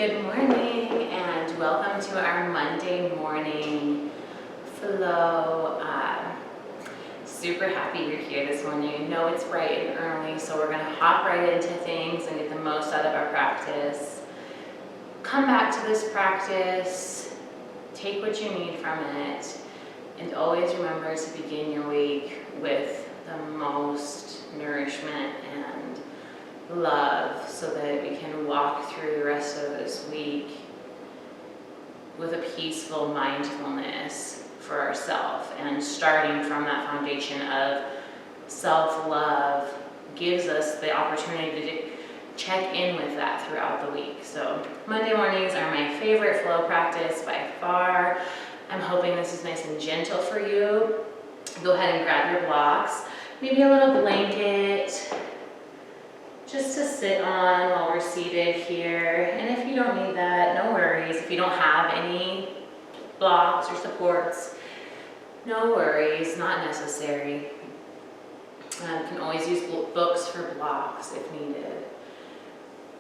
Good morning and welcome to our Monday morning flow. Super happy you're here this morning. I know it's bright and early, so we're gonna hop right into things and get the most out of our practice. Come back to this practice, take what you need from it, and always remember to begin your week with the most nourishment and love so that we can walk through the rest of this week with a peaceful mindfulness for ourselves. And starting from that foundation of self-love gives us the opportunity to check in with that throughout the week. So Monday mornings are my favorite flow practice by far. I'm hoping this is nice and gentle for you. Go ahead and grab your blocks, maybe a little blanket, just to sit on while we're seated here. And if you don't need that, no worries. If you don't have any blocks or supports, no worries, not necessary. You can always use books for blocks if needed.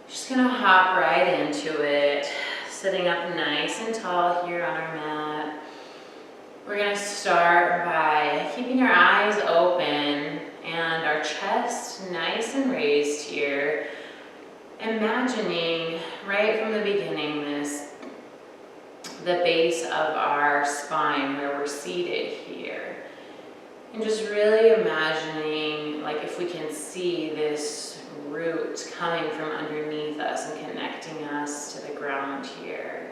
Just gonna hop right into it, sitting up nice and tall here on our mat. We're gonna start by keeping our eyes open and our chest nice and raised here. Imagining right from the beginning the base of our spine where we're seated here. And just really imagining like if we can see this root coming from underneath us and connecting us to the ground here.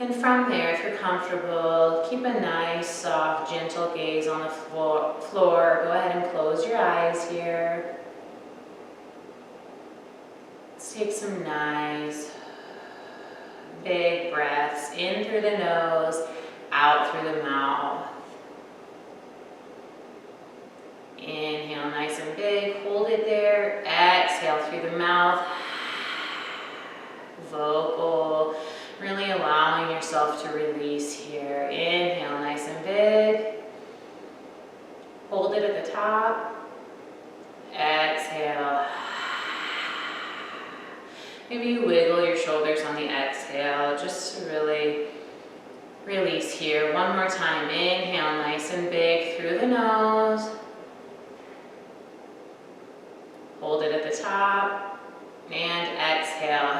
And from there, if you're comfortable, keep a nice, soft, gentle gaze on the floor. Go ahead and close your eyes here. Let's take some nice, big breaths in through the nose, out through the mouth. Inhale nice and big, hold it there. Exhale through the mouth. Vocal. Really allowing yourself to release here. Inhale, nice and big. Hold it at the top. Exhale. Maybe you wiggle your shoulders on the exhale, just to really release here. One more time. Inhale, nice and big through the nose. Hold it at the top. And exhale.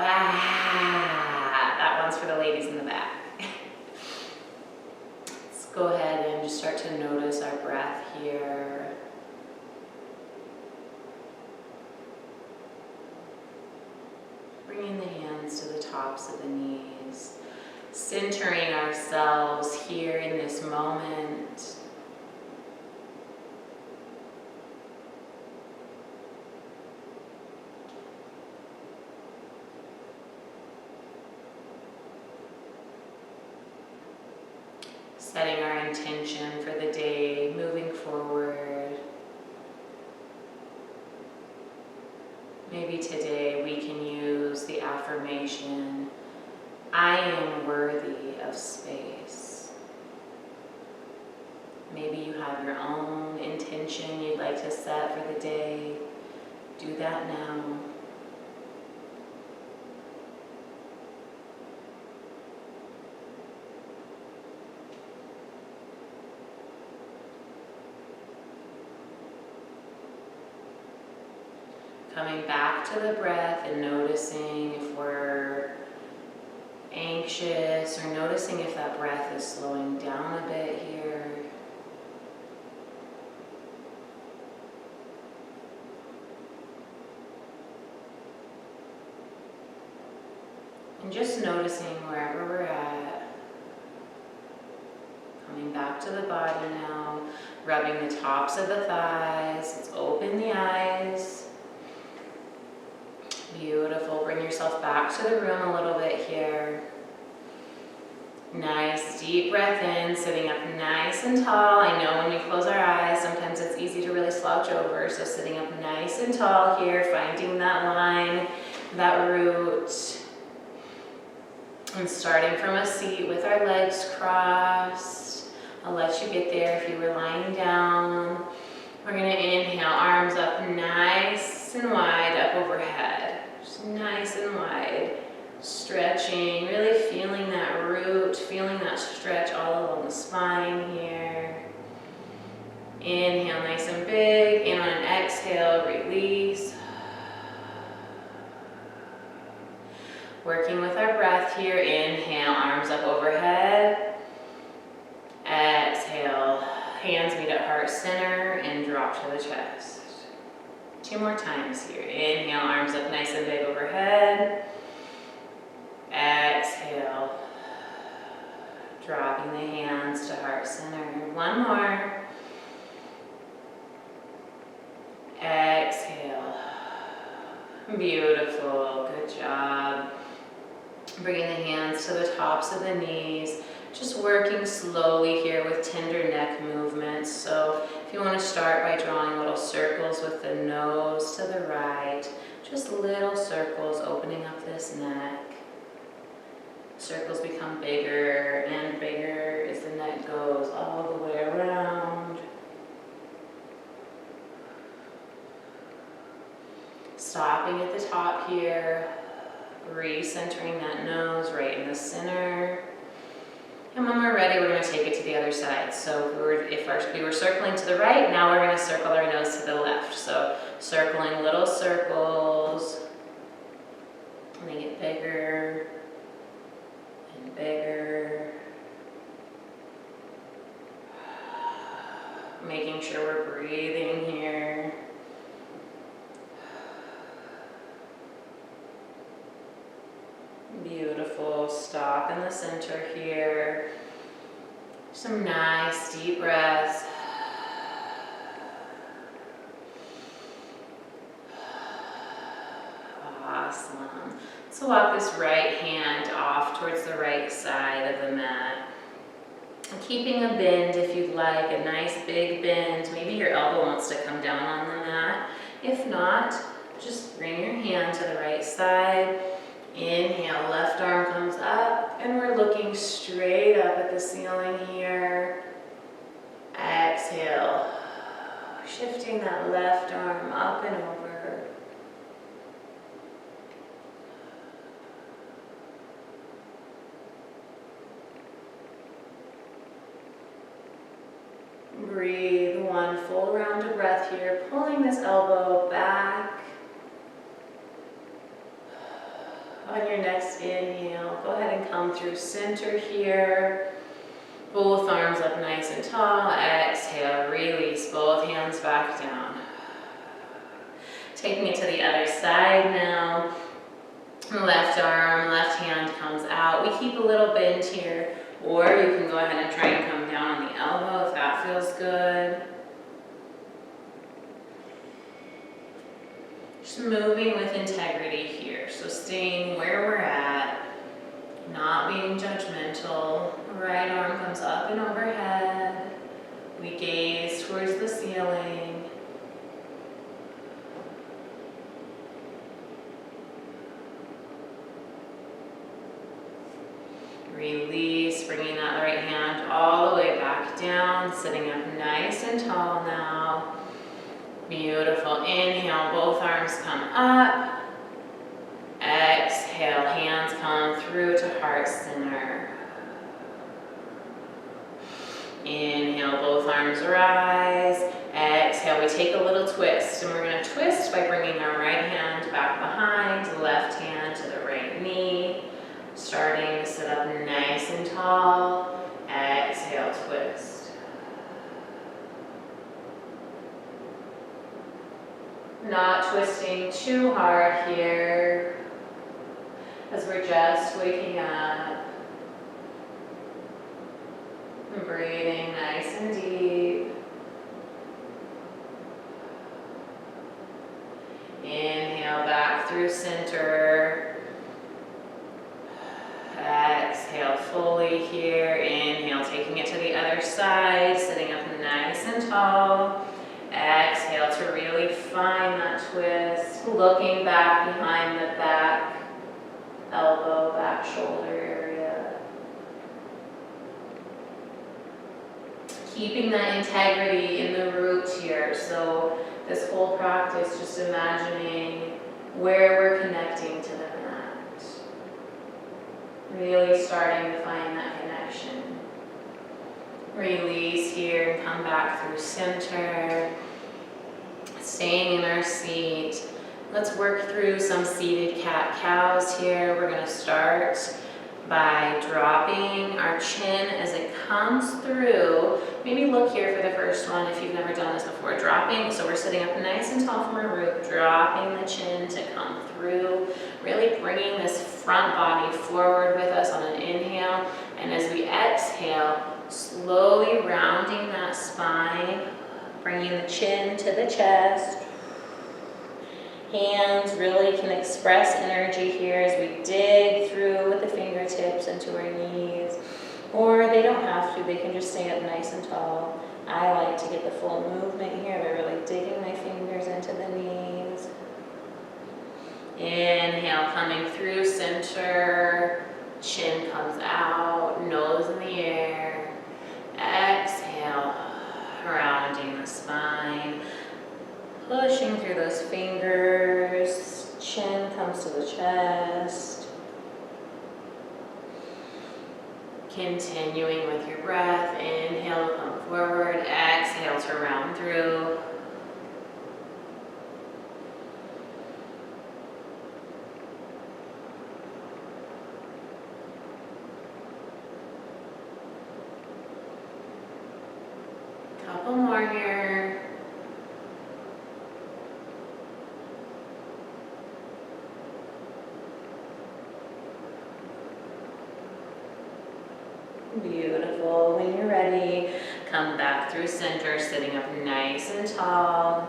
That one's for the ladies in the back. Let's go ahead and just start to notice our breath here. Bringing the hands to the tops of the knees. Centering ourselves here in this moment. Setting our intention for the day, moving forward. Maybe today we can use the affirmation, I am worthy of space. Maybe you have your own intention you'd like to set for the day. Do that now. Coming back to the breath and noticing if we're anxious or noticing if that breath is slowing down a bit here. And just noticing wherever we're at. Coming back to the body now, rubbing the tops of the thighs. Let's open the eyes. Beautiful. Bring yourself back to the room a little bit here. Nice deep breath in, sitting up nice and tall. I know when we close our eyes, sometimes it's easy to really slouch over. So sitting up nice and tall here, finding that line, that root. And starting from a seat with our legs crossed. I'll let you get there if you were lying down. We're going to inhale, arms up nice and wide up overhead. Just nice and wide. Stretching, really feeling that root, feeling that stretch all along the spine here. Inhale nice and big, and on an exhale, release. Working with our breath here, inhale, arms up overhead. Exhale, hands meet at heart center and drop to the chest. 2 more times here. Inhale, arms up nice and big overhead. Exhale, dropping the hands to heart center. 1 more. Exhale. Beautiful, good job. Bringing the hands to the tops of the knees. Just working slowly here with tender neck movements. So if you want to start by drawing little circles with the nose to the right, just little circles opening up this neck. Circles become bigger and bigger as the neck goes all the way around. Stopping at the top here, recentering that nose right in the center. And when we're ready, we're going to take it to the other side. So if we were circling to the right, now we're going to circle our nose to the left. So circling little circles, and they get bigger and bigger. Making sure we're breathing here. Beautiful. Stop in the center here. Some nice deep breaths. Awesome. So walk this right hand off towards the right side of the mat. Keeping a bend if you'd like, a nice big bend. Maybe your elbow wants to come down on the mat. If not, just bring your hand to the right side. Inhale, left arm comes up, and we're looking straight up at the ceiling here. Exhale, shifting that left arm up and over. Breathe 1 full round of breath here, pulling this elbow back. On your next inhale, go ahead and come through center here. Both arms up nice and tall. Exhale, release both hands back down. Taking it to the other side now. Left arm, left hand comes out. We keep a little bend here, or you can go ahead and try and come down on the elbow if that feels good. Just moving with integrity here. So staying where we're at, not being judgmental. Right arm comes up and overhead. We gaze towards the ceiling. Release, bringing that right hand all the way back down, sitting up nice and tall now. Beautiful. Inhale, both arms come up. Exhale, hands come through to heart center. Inhale, both arms rise. Exhale, we take a little twist, and we're going to twist by bringing our right hand back behind, left hand to the right knee. Starting to sit up nice and tall. Exhale, twist. Not twisting too hard here, as we're just waking up. And breathing nice and deep. Inhale back through center. Exhale fully here. Inhale, taking it to the other side, sitting up nice and tall. Exhale to really find that twist, looking back behind the back, elbow, back shoulder area. Keeping that integrity in the root here. So this whole practice, just imagining where we're connecting to the mat. Really starting to find that connection. Release here and come back through center. Staying in our seat. Let's work through some seated cat-cows here. We're going to start by dropping our chin as it comes through. Maybe look here for the first one if you've never done this before. Dropping, so we're sitting up nice and tall from our root, dropping the chin to come through. Really bringing this front body forward with us on an inhale. And as we exhale, slowly rounding that spine, bringing the chin to the chest. Hands really can express energy here as we dig through with the fingertips into our knees. Or they don't have to, they can just stay up nice and tall. I like to get the full movement here by really digging my fingers into the knees. Inhale, coming through center. Chin comes out, nose in the air. Exhale, rounding the spine. Pushing through those fingers, chin comes to the chest. Continuing with your breath, inhale, come forward, exhale to round through. Couple more here. Beautiful. When you're ready, come back through center, sitting up nice and tall.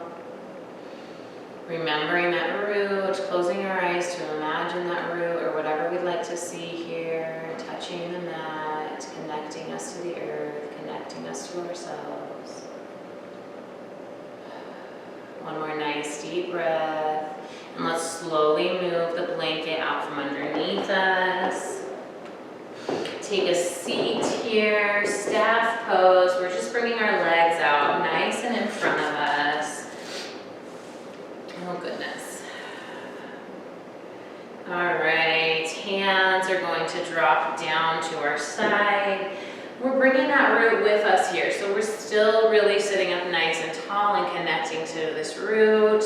Remembering that root, closing our eyes to imagine that root or whatever we'd like to see here, touching the mat, connecting us to the earth, connecting us to ourselves. One more nice deep breath. And let's slowly move the blanket out from underneath us. Take a seat here, staff pose. We're just bringing our legs out nice and in front of us. Oh goodness. All right, hands are going to drop down to our side. We're bringing that root with us here. So we're still really sitting up nice and tall and connecting to this root.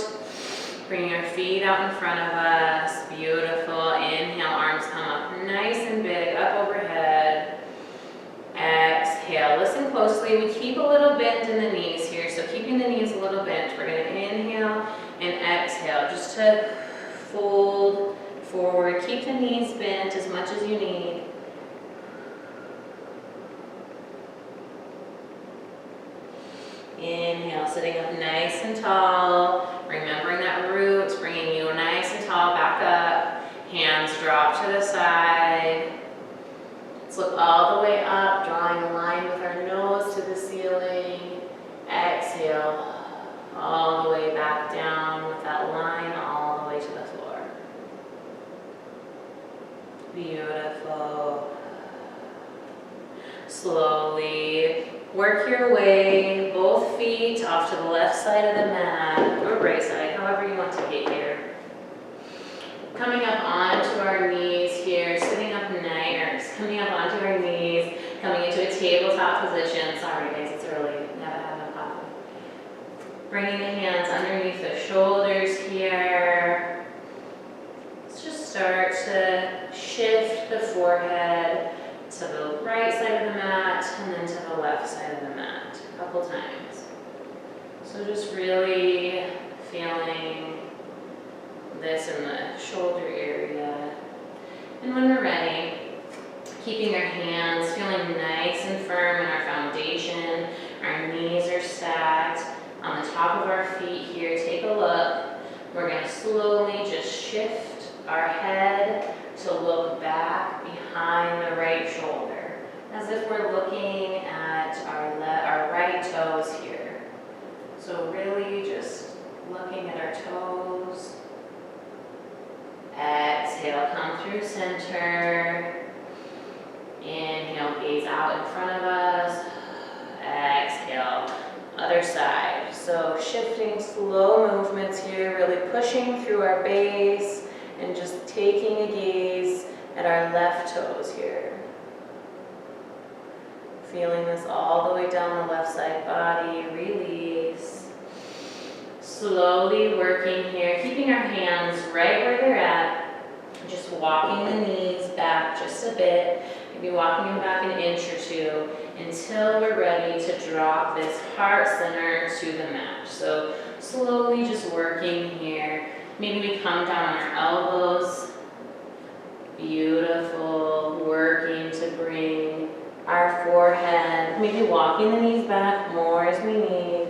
Bringing our feet out in front of us. Beautiful. Inhale, arms come up nice and big, up overhead. Exhale, listen closely. We keep a little bend in the knees here, so keeping the knees a little bent. We're going to inhale and exhale just to fold forward. Keep the knees bent as much as you need. Inhale, sitting up nice and tall. Remembering that root, bringing you nice and tall back up. Hands drop to the side. Let's look all the way up, drawing a line with our nose to the ceiling. Exhale, all the way back down with that line all the way to the floor. Beautiful. Slowly work your way, both feet off to the left side of the mat, or right side, however you want to get here. Coming up onto our knees here, sitting up nice, coming up onto our knees, coming into a tabletop position. Sorry guys, it's early, never had enough coffee. Bringing the hands underneath the shoulders here. Let's just start to shift the forehead to the right side of the mat and then to the left side of the mat a couple times. So just really feeling this in the shoulder area. And when we're ready, keeping our hands feeling nice and firm in our foundation, our knees are stacked on the top of our feet here. Take a look. We're going to slowly just shift our head to look back behind the right shoulder, as if we're looking at our right toes here. So really just looking at our toes. Exhale, come through center. Inhale, gaze out in front of us. Exhale, other side. So shifting slow movements here, really pushing through our base and just taking a gaze at our left toes here. Feeling this all the way down the left side body, release. Slowly working here, keeping our hands right where they're at. Just walking the knees back just a bit, maybe walking them back an inch or two until we're ready to drop this heart center to the mat. So slowly just working here. Maybe we come down on our elbows. Beautiful, working to bring our forehead, maybe walking the knees back more as we need.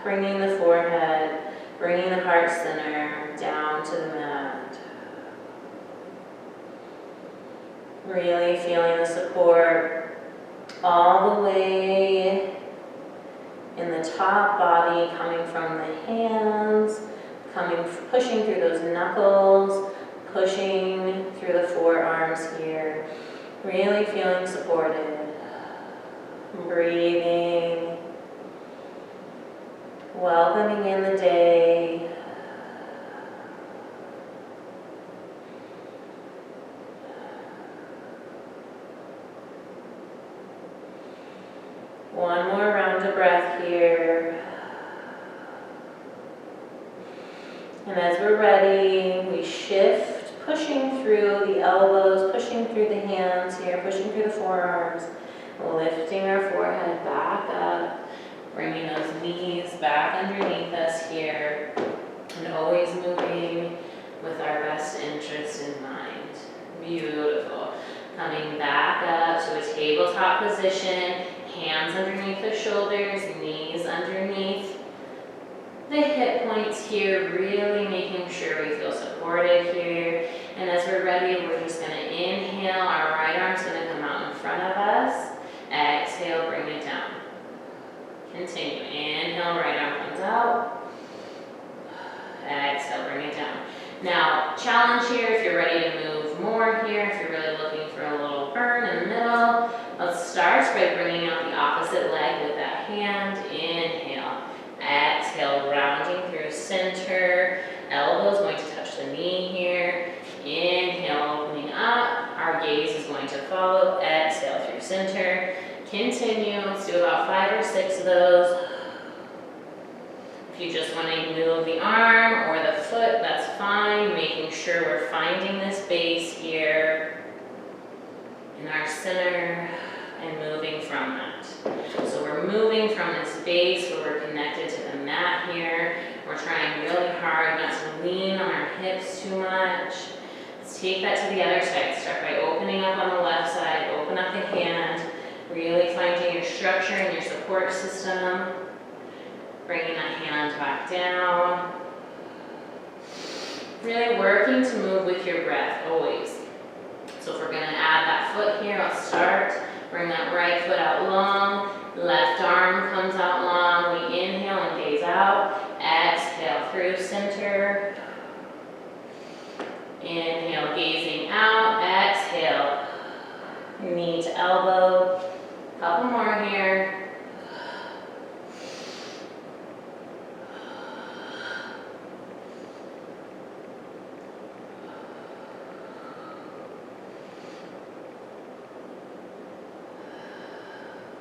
Bringing the forehead, bringing the heart center down to the mat. Really feeling the support all the way in the top body, coming from the hands, pushing through those knuckles, pushing through the forearms here. Really feeling supported. Breathing. Welcoming in the day. One more round of breath here. And as we're ready, we shift, pushing through the elbows, pushing through the hands here, pushing through the forearms, lifting our forehead back up, bringing those knees back underneath us here, and always moving with our best interest in mind. Beautiful. Coming back up to a tabletop position, hands underneath the shoulders, knees underneath the hip points here, really making sure we feel supported here. And as we're ready, we're just going to inhale, our right arm's going to come out in front of us. Exhale, bring it down. Continue. Inhale, right arm comes out. Exhale, bring it down. Now, challenge here if you're ready to move more here, if you're really looking for a little burn in the middle. Let's start by bringing out the opposite leg with that hand. Inhale. Exhale, rounding through center. Elbows going to touch the knee here. Inhale, opening up. Our gaze is going to follow. Exhale through center. Continue. Let's do about 5 or 6 of those. If you just want to move the arm or the foot, that's fine. Making sure we're finding this base here in our center and moving from that. So we're moving from this base where we're connected to the mat here. We're trying really hard not to lean on our hips too much. Let's take that to the other side. Start by opening up on the left side. Open up the hand. Really finding your structure and your support system. Bringing that hand back down. Really working to move with your breath, always. So if we're going to add that foot here, I'll start. Bring that right foot out long. Left arm comes out long. We inhale and gaze out. Exhale through center. Inhale, gazing out. Exhale. Knee to elbow. Couple more here.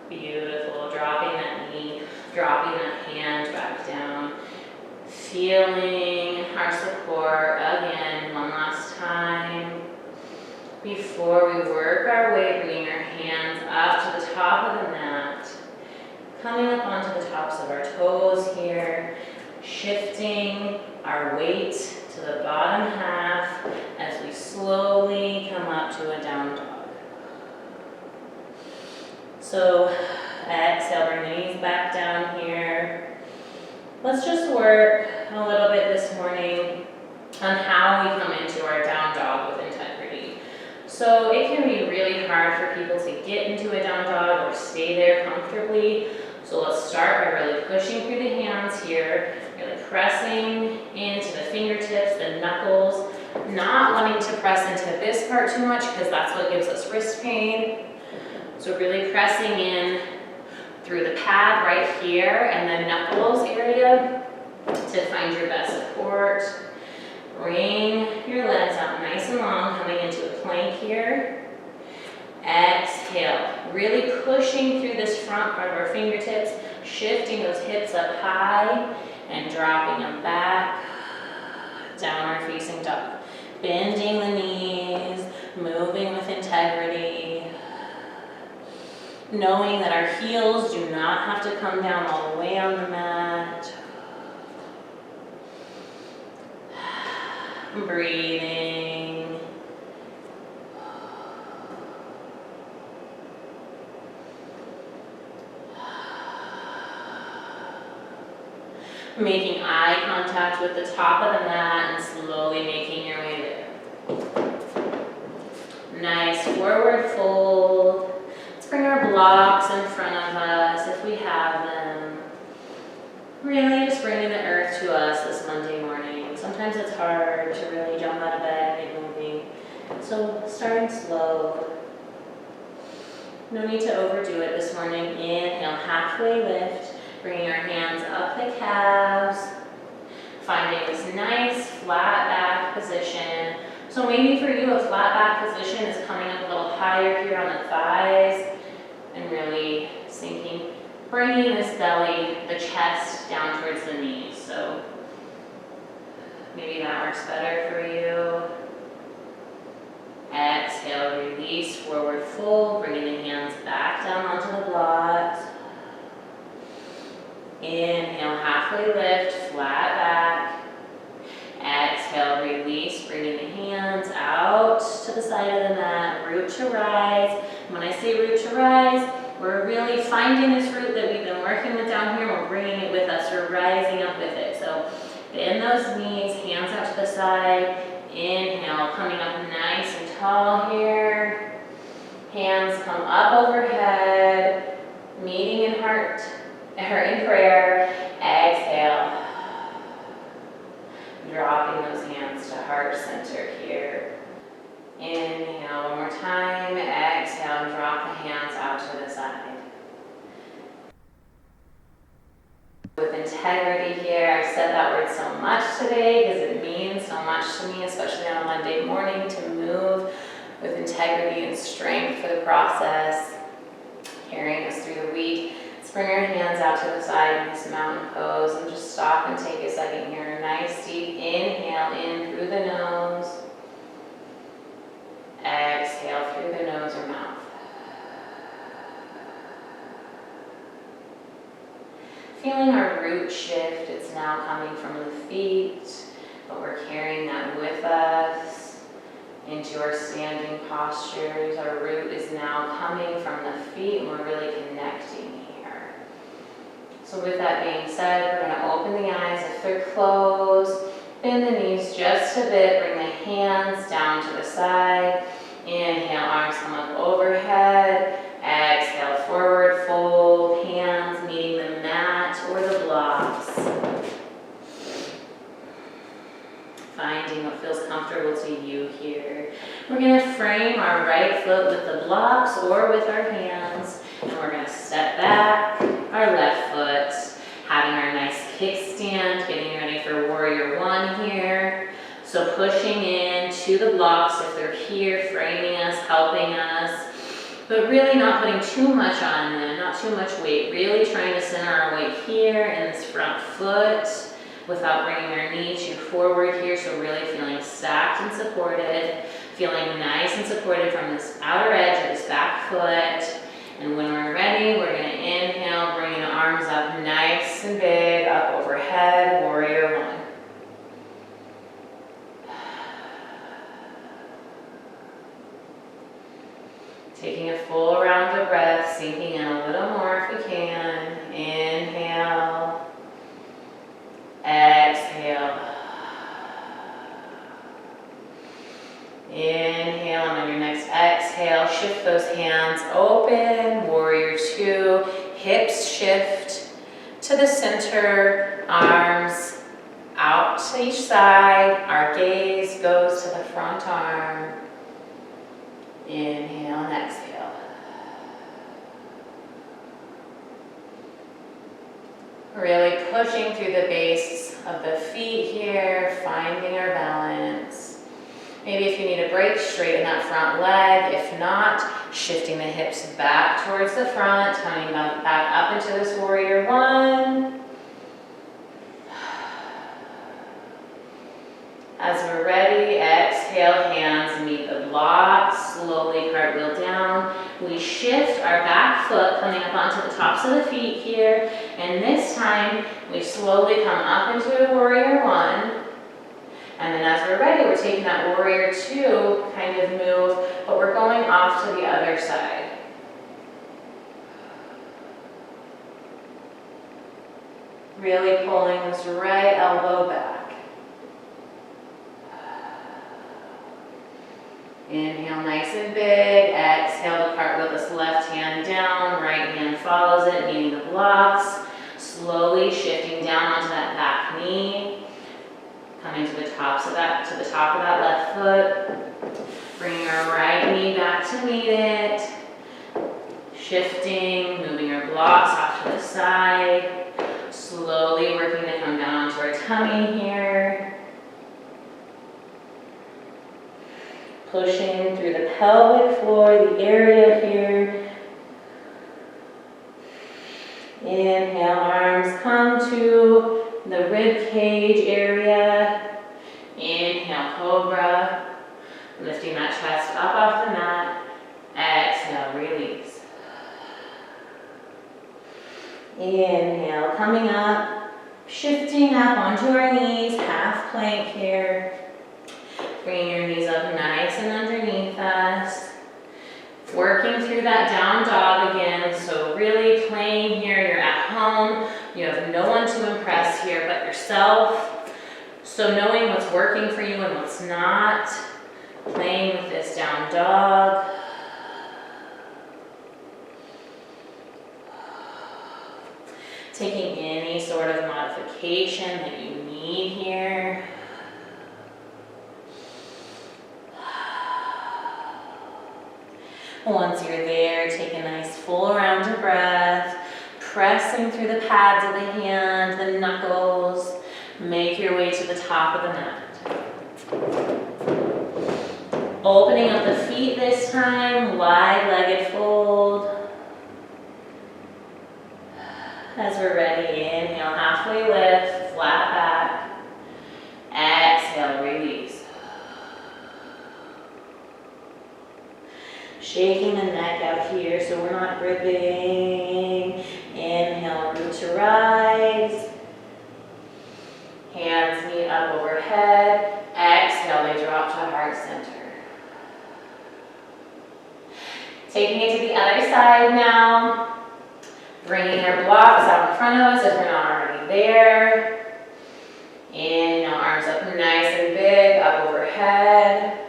Beautiful. Dropping that knee, dropping that hand back down. Feeling our support again, one last time. Before we work our way, bringing our hands up to the top of the mat. Coming up onto the tops of our toes here. Shifting our weight to the bottom half as we slowly come up to a down dog. So exhale, bring the knees back down here. Let's just work a little bit this morning on how we come into our down dog with integrity. So it can be really hard for people to get into a down dog or stay there comfortably. So let's start by really pushing through the hands here, really pressing into the fingertips, the knuckles, not wanting to press into this part too much because that's what gives us wrist pain. So really pressing in through the pad right here and the knuckles area to find your best support. Bring your legs out nice and long, coming into a plank here. Exhale, really pushing through this front part of our fingertips, shifting those hips up high and dropping them back, downward facing dog. Bending the knees, moving with integrity, knowing that our heels do not have to come down all the way on the mat. Breathing. Making eye contact with the top of the mat and slowly making your way there. Nice forward fold. Let's bring our blocks in front of us if we have them. Really just bringing the earth to us this Monday morning. Sometimes it's hard to really jump out of bed and get moving. So starting slow. No need to overdo it this morning. Inhale, halfway lift. Bringing our hands up the calves. Finding this nice flat back position. So maybe for you a flat back position is coming up a little higher here on the thighs and really sinking, bringing this belly, the chest down towards the knees. So maybe that works better for you. Exhale, release, forward fold, bringing the hands back down onto the blocks. Inhale, halfway lift, flat back. Exhale, release, bringing the hands out to the side of the mat, root to rise. When I say root to rise, we're really finding this root that we've been working with down here, we're bringing it with us, we're rising up with it. So bend those knees, hands out to the side. Inhale, coming up nice and tall here. Hands come up overhead, meeting in heart, or in prayer. Exhale. Dropping those hands to heart center here. Inhale one more time. Exhale, and drop the hands out to the side. With integrity here, I've said that word so much today because it means so much to me, especially on a Monday morning, to move with integrity and strength for the process, carrying us through the week. Let's bring our hands out to the side in this mountain pose and just stop and take a second here. Nice deep inhale in through the nose. Exhale through the nose or mouth. Feeling our root shift, it's now coming from the feet, but we're carrying that with us into our standing postures. Our root is now coming from the feet and we're really connecting here. So with that being said, we're going to open the eyes if they're closed, bend the knees just a bit, bring the hands down to the side. Inhale, arms come up overhead. Exhale, forward fold, hands meeting the mat or the blocks. Finding what feels comfortable to you here. We're going to frame our right foot with the blocks or with our hands. And we're going to step back our left foot, having our nice kickstand, getting ready for warrior one here. So pushing in to the blocks if they're here, framing us, helping us, but really not putting too much on them, not too much weight. Really trying to center our weight here in this front foot without bringing our knee too forward here. So really feeling stacked and supported, feeling nice and supported from this outer edge of this back foot. And when we're ready, we're going to inhale, bringing the arms up nice and big, up overhead, warrior one. Taking a full round of breath, sinking in a little more if we can. Inhale. Exhale. Inhale, and on your next exhale, shift those hands open, warrior two, hips shift to the center, arms out to each side, our gaze goes to the front arm. Inhale and exhale. Really pushing through the base of the feet here, finding our balance. Maybe if you need a break, straighten that front leg. If not, shifting the hips back towards the front, coming back up into this warrior one. As we're ready, exhale, hands meet the blocks, slowly cartwheel down. We shift our back foot coming up onto the tops of the feet here, and this time we slowly come up into a warrior one. And then as we're ready, we're taking that warrior two kind of move, but we're going off to the other side. Really pulling this right elbow back. Inhale nice and big, exhale to cartwheel this left hand down, right hand follows it, meeting the blocks, slowly shifting down onto that back knee, coming to the top of that left foot, bringing our right knee back to meet it, shifting, moving our blocks off to the side, slowly working to come down onto our tummy here. Pushing through the pelvic floor, the area here. Inhale, arms come to the rib cage area. Inhale, cobra. Lifting that chest up off the mat. Exhale, release. Inhale, coming up, shifting up onto our knees, half plank here. Bringing your knees up nice and underneath us. Working through that down dog again. So really playing here. You're at home. You have no one to impress here but yourself. So knowing what's working for you and what's not. Playing with this down dog. Taking any sort of modification that you need here. Once you're there, take a nice full round of breath, pressing through the pads of the hand, the knuckles. Make your way to the top of the mat. Opening up the feet this time, wide-legged fold. As we're ready, inhale, halfway lift, flat back. Exhale, release. Shaking the neck out here so we're not gripping. Inhale, root to rise. Hands meet up overhead. Exhale, they drop to heart center. Taking it to the other side now. Bringing our blocks out in front of us if we're not already there. Inhale, arms up nice and big, up overhead.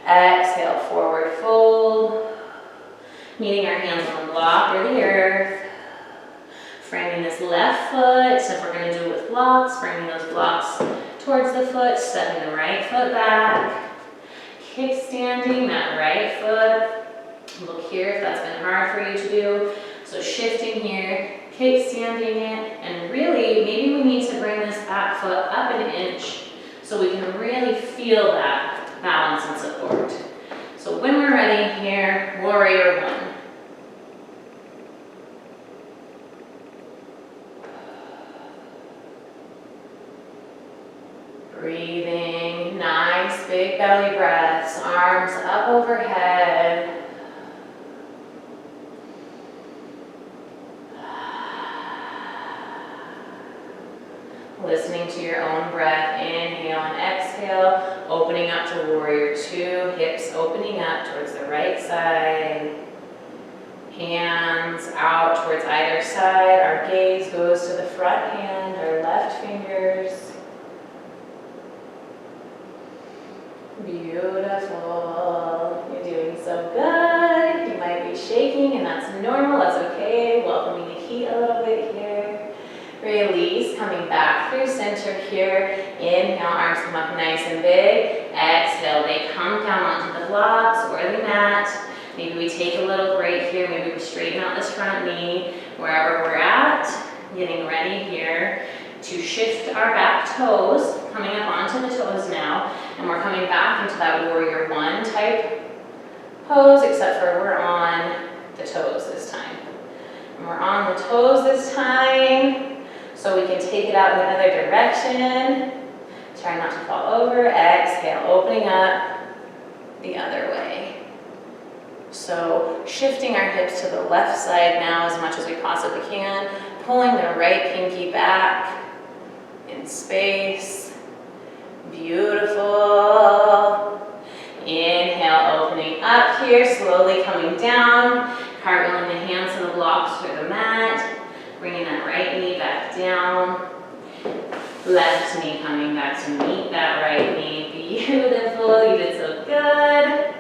Exhale, forward fold. Meeting our hands on the block or the earth. Framing this left foot, so if we're going to do it with blocks, bringing those blocks towards the foot, stepping the right foot back. Kickstanding that right foot. Look here if that's been hard for you to do. So shifting here, kickstanding it, and really maybe we need to bring this back foot up an inch so we can really feel that balance and support. So when we're ready here, warrior one. Breathing, nice big belly breaths, arms up overhead. Listening to your own breath, inhale and exhale, opening up to warrior two, hips opening up towards the right side. Hands out towards either side, our gaze goes to the front hand, our left fingers. Beautiful, you're doing so good. You might be shaking and that's normal, that's okay. Welcoming the heat a little bit here. Release, coming back through center here. Inhale, arms come up nice and big. Exhale, they come down onto the blocks or the mat. Maybe we take a little break here. Maybe we straighten out this front knee wherever we're at. Getting ready here to shift our back toes, coming up onto the toes now, and we're coming back into that warrior one type pose, except for we're on the toes this time. And we're on the toes this time, so we can take it out in the other direction. Try not to fall over. Exhale, opening up the other way. So shifting our hips to the left side now as much as we possibly can, pulling the right pinky back in space. Beautiful. Inhale, opening up here, slowly coming down, cartwheeling the hands to the blocks or the mat, bringing that right knee back down. Left knee coming back to meet that right knee. Beautiful, you did so good.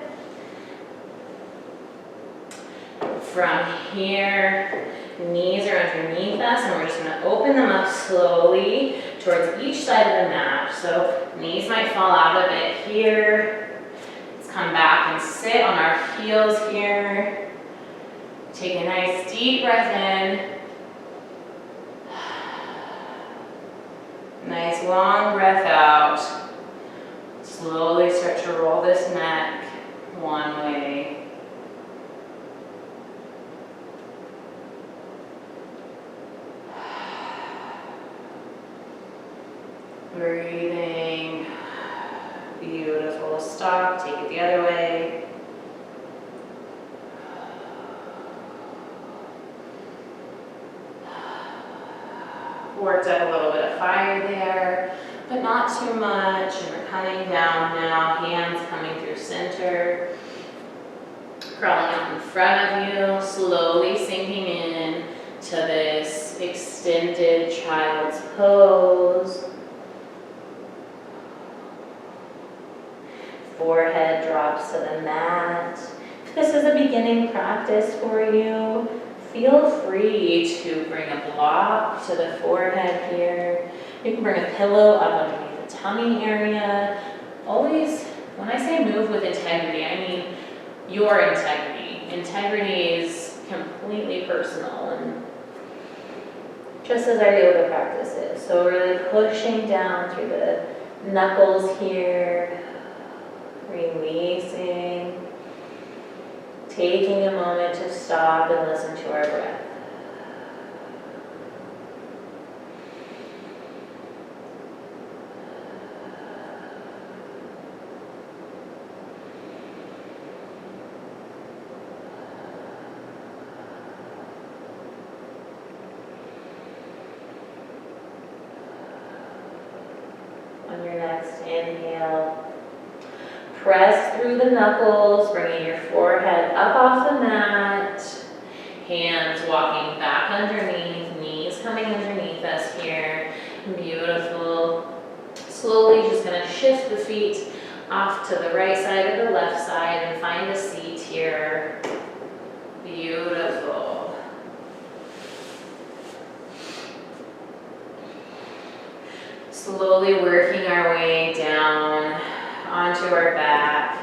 From here, knees are underneath us, and we're just going to open them up slowly towards each side of the mat. So knees might fall out a bit here. Let's come back and sit on our heels here. Take a nice deep breath in. Nice long breath out. Slowly start to roll this neck one way. Breathing. Beautiful. Stop. Take it the other way. Worked up a little bit of fire there, but not too much. And we're coming down now. Hands coming through center. Crawling out in front of you. Slowly sinking in to this extended child's pose. Forehead drops to the mat. If this is a beginning practice for you, feel free to bring a block to the forehead here. You can bring a pillow up underneath the tummy area. Always, when I say move with integrity, I mean your integrity. Integrity is completely personal, and just as our yoga practice is. So really pushing down through the knuckles here. Releasing, taking a moment to stop and listen to our breath. On your next inhale, press through the knuckles, bringing your forehead up off the mat. Hands walking back underneath, knees coming underneath us here. Beautiful. Slowly just going to shift the feet off to the right side or the left side and find a seat here. Beautiful. Slowly working our way down onto our back.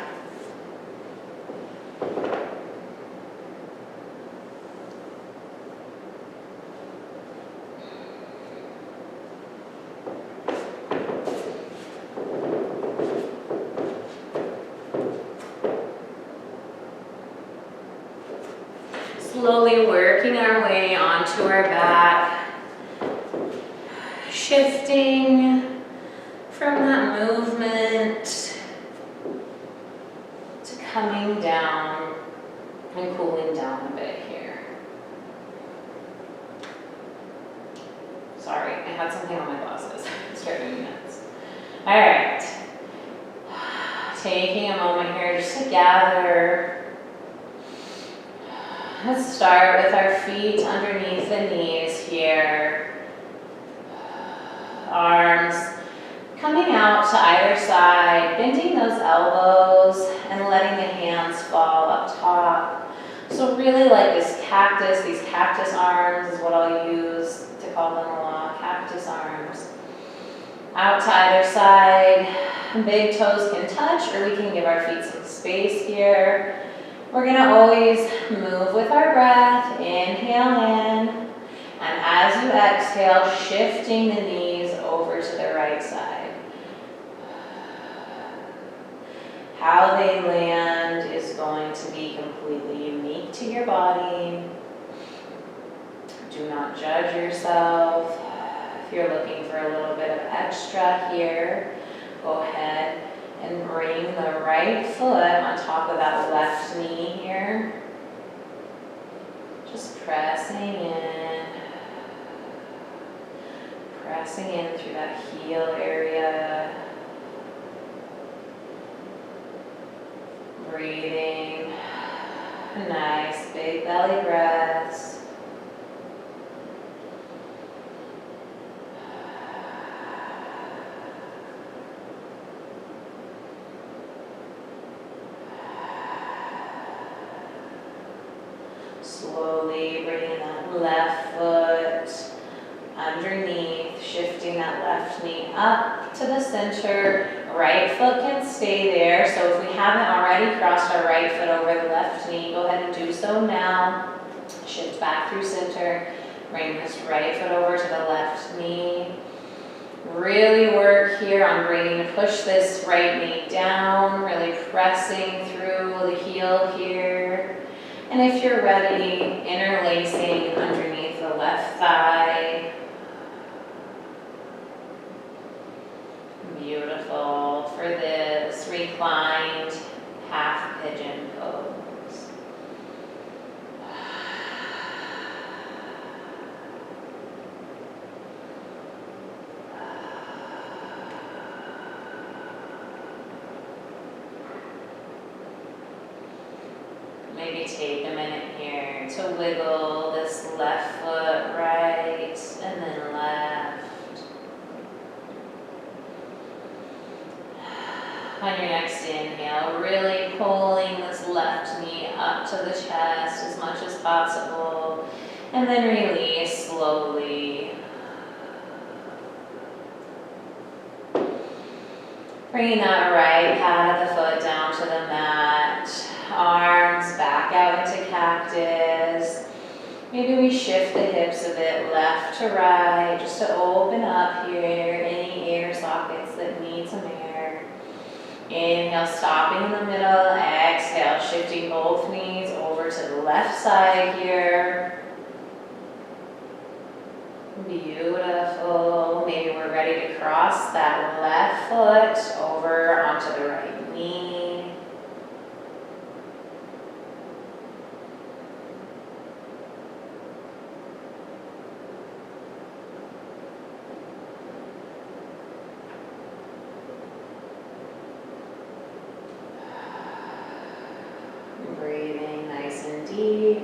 Slowly working our way onto our back, shifting from that movement to coming down and cooling down a bit here. Sorry, I had something on my glasses. It's driving me nuts. All right. Taking a moment here just to gather. Let's start with our feet underneath the knees here. Arms coming out to either side, bending those elbows and letting the hands fall up top. So really like this cactus, these cactus arms is what I'll use to call them a lot, cactus arms. Out to either side, big toes can touch, or we can give our feet some space here. We're gonna always move with our breath, inhale in, and as you exhale, shifting the knees over to the right side. How they land is going to be completely unique to your body. Do not judge yourself. If you're looking for a little bit of extra here, go ahead and bring the right foot on top of that left knee here. Just pressing in through that heel area. Breathing, nice big belly breaths. Slowly bringing that left foot underneath, shifting that left knee up to the center. Right foot can stay there. So if we haven't already crossed our right foot over the left knee, go ahead and do so now. Shift back through center. Bring this right foot over to the left knee. Really work here on push this right knee down, really pressing through the heel here. And if you're ready, interlacing underneath the left thigh. Beautiful. For this reclined half pigeon pose. Maybe take a minute here to wiggle this left foot right and then left. On your next inhale, really pulling this left knee up to the chest as much as possible, and then release slowly. Bringing that right pad of the foot down to the mat, arms back out into cactus. Maybe we shift the hips a bit left to right, just to open up here, any air sockets that need some air. Inhale, stopping in the middle. Exhale, shifting both knees over to the left side here. Beautiful. Maybe we're ready to cross that left foot over onto the right knee. Breathing nice and deep.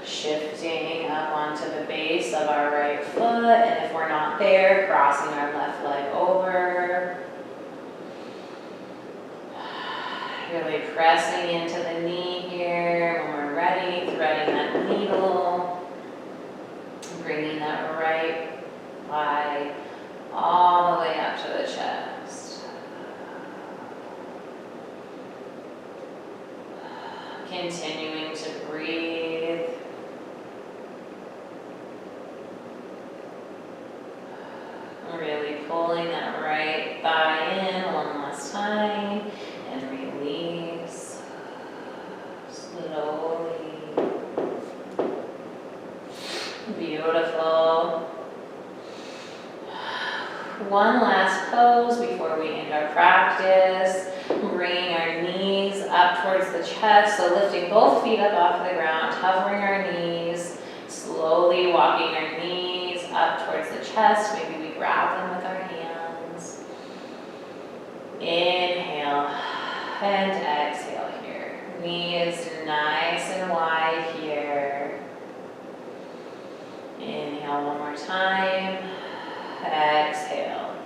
Shifting up onto the base of our right foot, and if we're not there, crossing our left leg over. Really pressing into the knee here. When we're ready, threading that needle. Bringing that right thigh all the way up to the chest. Continuing to breathe. Really pulling that right thigh in one last time and release slowly. Beautiful. One last pose before we end our practice. Bringing our knees up towards the chest, so lifting both feet up off the ground, hovering our knees, slowly walking our knees up towards the chest. Maybe we grab them with our hands. Inhale and exhale here. Knees nice and wide here. Inhale one more time. Exhale.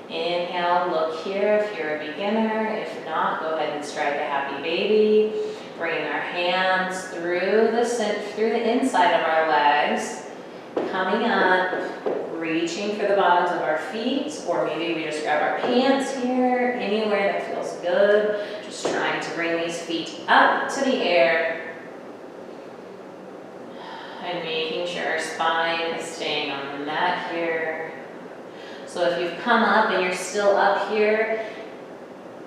Inhale, look here if you're a beginner. If not, go ahead and strike a happy baby. Bringing our hands through the inside of our legs. Coming up, reaching for the bottoms of our feet, or maybe we just grab our pants here, anywhere that feels good. Just trying to bring these feet up to the air. And making sure our spine is staying on the mat here. So if you've come up and you're still up here,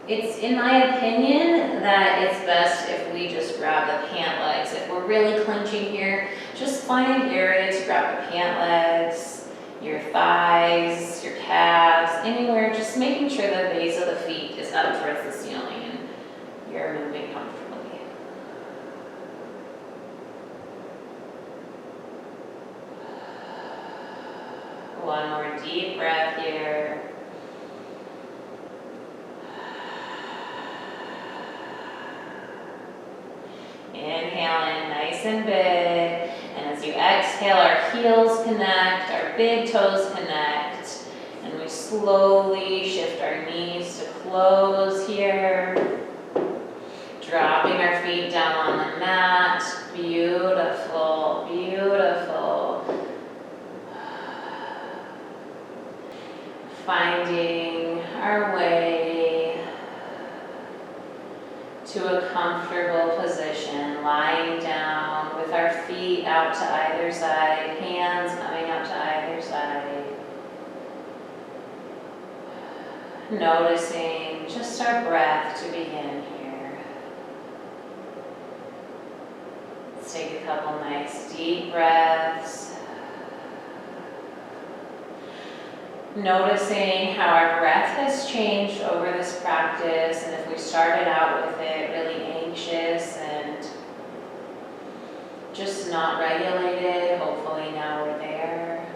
it's in my opinion that it's best if we just grab the pant legs. If we're really clenching here, just find an area to grab the pant legs, your thighs, your calves, anywhere, just making sure the base of the feet is up towards the ceiling and you're moving comfortably. One more deep breath here. Inhale in nice and big. And as you exhale, our heels connect, our big toes connect. And we slowly shift our knees to close here. Dropping our feet down on the mat. Beautiful, beautiful. Finding our way to a comfortable position, lying down with our feet out to either side, hands coming out to either side. Noticing just our breath to begin here. Let's take a couple nice deep breaths. Noticing how our breath has changed over this practice, and if we started out with it really anxious and just not regulated, hopefully now we're there.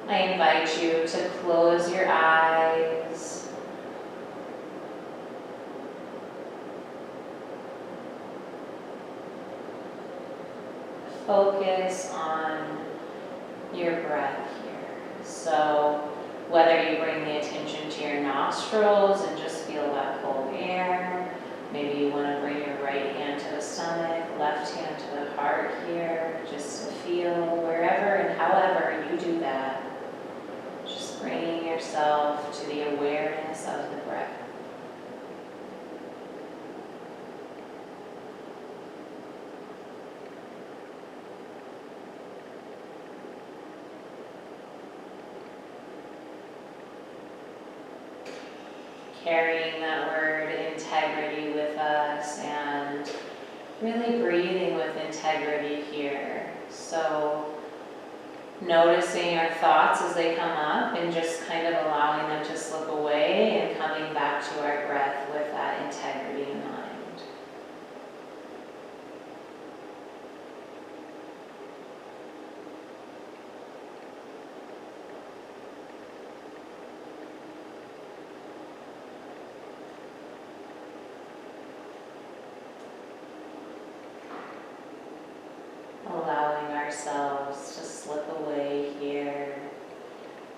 I invite you to close your eyes. Focus on your breath here. So whether you bring the attention to your nostrils and just feel that cold air, maybe you want to bring your right hand to the stomach, left hand to the heart here, just to feel wherever and however you do that, just bringing yourself to the awareness of the breath. Carrying that word integrity with us and really breathing with integrity here. So noticing our thoughts as they come up and just kind of allowing them to slip away and coming back to our breath with that integrity in mind. Allowing ourselves to slip away here.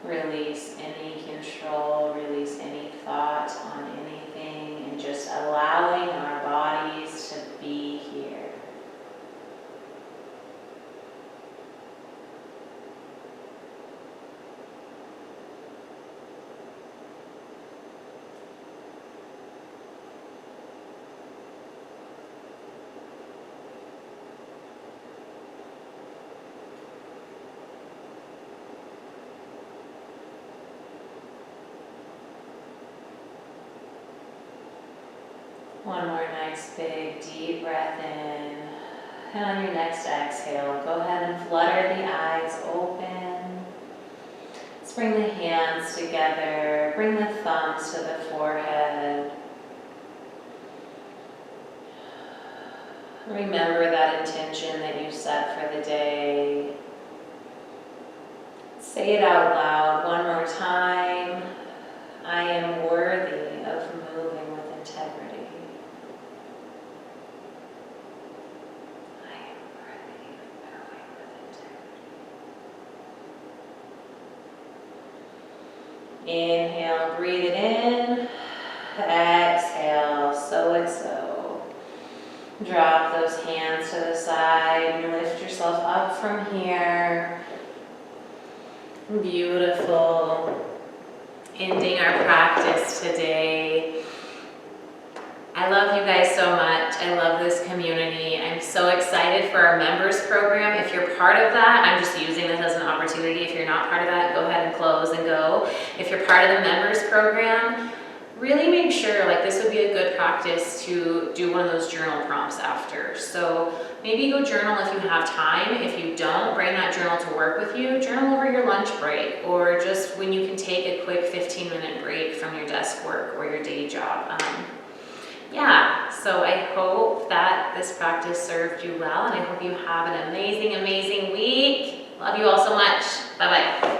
Release any control, release any thought on anything, and just allowing our bodies to be here. One more nice big deep breath in. And on your next exhale, go ahead and flutter the eyes open. Let's bring the hands together. Bring the thumbs to the forehead. Remember that intention that you set for the day. Say it out loud one more time. I am worthy of moving with integrity. Inhale, breathe it in. Exhale, so and so. Drop those hands to the side and lift yourself up from here. Beautiful. Ending our practice today. I love you guys so much. I love this community. I'm so excited for our members program. If you're part of that, I'm just using this as an opportunity. If you're not part of that, go ahead and close and go. If you're part of the members program, really make sure, like this would be a good practice to do one of those journal prompts after. So maybe go journal if you have time. If you don't, bring that journal to work with you. Journal over your lunch break, or just when you can take a quick 15-minute break from your desk work or your day job. Yeah, so I hope that this practice served you well, and I hope you have an amazing, amazing week. Love you all so much. Bye-bye.